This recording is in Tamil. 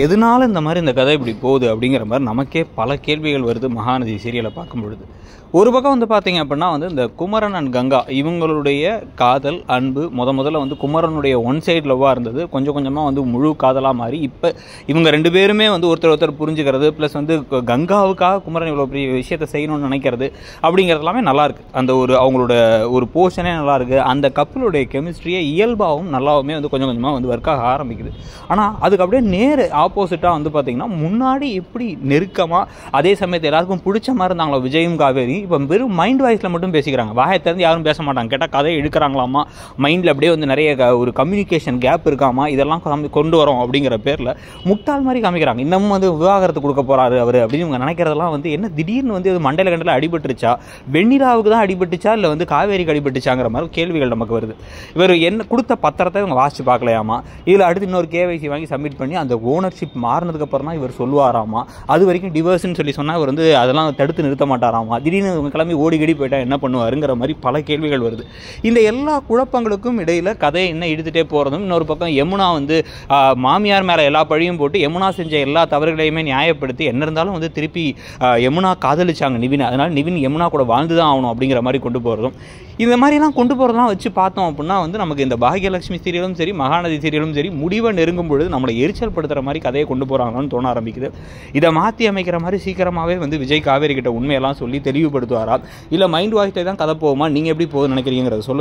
எதனால இந்த மாதிரி இந்த கதை இப்படி போகுது அப்படிங்கிற மாதிரி நமக்கே பல கேள்விகள் வருது மகாநதி சீரியலை பார்க்கும் பொழுது. ஒரு பக்கம் வந்து பார்த்தீங்க அப்படின்னா வந்து இந்த குமரன் அண்ட் கங்கா இவங்களுடைய காதல் அன்பு முதல்ல வந்து குமரனுடைய ஒன் சைடு லவ்வாக இருந்தது. கொஞ்சம் கொஞ்சமாக வந்து முழு காதலாக மாறி இப்போ இவங்க ரெண்டு பேருமே வந்து ஒருத்தர் புரிஞ்சுக்கிறது, ப்ளஸ் வந்து கங்காவுக்காக குமரன் இவ்வளோ பெரிய விஷயத்தை செய்யணும்னு நினைக்கிறது அப்படிங்கிறது எல்லாமே நல்லாயிருக்கு. அந்த அவங்களோட ஒரு போர்ஷனே நல்லாயிருக்கு. அந்த கப்பலுடைய கெமிஸ்ட்ரியை இயல்பாகவும் நல்லாவுமே வந்து கொஞ்சம் கொஞ்சமாக வந்து ஒர்க்காக ஆரம்பிக்குது. ஆனால் அதுக்கு அப்படியே நேர் ஆப்போசிட்டாக வந்து பார்த்திங்கன்னா முன்னாடி எப்படி நெருக்கமாக அதே சமயத்தில் எல்லாருக்கும் பிடிச்ச மாதிரி இருந்தாங்களோ விஜயும் காவேரி, இப்போ வெறும் மைண்ட் வாய்ஸில் மட்டும் பேசிக்கிறாங்க. வாயை திறந்து யாரும் பேச மாட்டாங்க. கேட்டால் கதையை எடுக்கிறாங்களாமா, மைண்டில் அப்படியே வந்து நிறைய ஒரு கம்யூனிகேஷன் கேப் இருக்காமா, இதெல்லாம் கொண்டு வரோம் அப்படிங்கிற பேரில் முட்டாள் மாதிரி காமிக்கிறாங்க. இன்னமும் வந்து விவாகரத்து கொடுக்க போகிறாரு அவர் அப்படின்னு இவங்க நினைக்கிறதெல்லாம் வந்து என்ன திடீர்னு வந்து மண்டையில் கண்டில் அடிபட்டுருச்சா, வெண்ணிலாவுக்கு தான் அடிபட்டுச்சா இல்லை வந்து காவேரிக்கு அடிபட்டுச்சாங்கிற மாதிரி கேள்விகள் நமக்கு வருது. இவர் என்ன கொடுத்த பத்திரத்தை இவங்க வாசித்து பார்க்கலையாமா, இதில் அடுத்து இன்னொரு கேவைசி வாங்கி சப்மிட் பண்ணி அந்த ஓனர்ஷிப் மாறினதுக்கப்புறம் தான் இவர் சொல்லுவாராமா, அது வரைக்கும் டிவோர்ஸ்ன்னு சொன்னால் இவர் வந்து அதெல்லாம் தடுத்து நிறுத்த மாட்டாராமா, திடீர்னு இவங்க கிளம்பி ஓடிகடி போயிட்டா என்ன பண்ணுவாருங்கிற மாதிரி பல கேள்விகள் வருது. இந்த எல்லா குழப்பங்களுக்கும் இடையில் கதையை என்ன இழுத்துட்டே போகிறதும், இன்னொரு பக்கம் யமுனா வந்து மாமியார் மேலே எல்லா பழியும் போட்டு யமுனா செஞ்ச எல்லா தவறுகளையுமே நியாயப்படுத்தி என்ன இருந்தாலும் வந்து திருப்பி யமுனா காதலிச்சாங்க நிவின், அதனால் நிவின் யமுனா கூட வாழ்ந்து தான் ஆகணும் அப்படிங்கிற மாதிரி கொண்டு போகிறதும், இந்த மாதிரிலாம் கொண்டு போகிறதெல்லாம் வச்சு பார்த்தோம் அப்படின்னா வந்து நமக்கு இந்த பாக்யலட்சுமி சீரியலும் சரி மகாநதி சீரியலும் சரி முடிவை நெருங்கும் பொழுது நம்மளை எரிச்சல் படுத்துகிற மாதிரி கதையை கொண்டு போகிறாங்கன்னு தோண ஆரம்பிக்குது. இதை மாற்றி அமைக்கிற மாதிரி சீக்கிரமாகவே வந்து விஜய் காவேரி கிட்ட உண்மையெல்லாம் சொல்லி தெளிவுபடுத்துவாரா, இல்லை மைண்ட் வாய்ஸை தான் கதை போகுமா, நீங்கள் எப்படி போகுதுன்னு நினைக்கிறீங்கிறத சொல்லுங்கள்.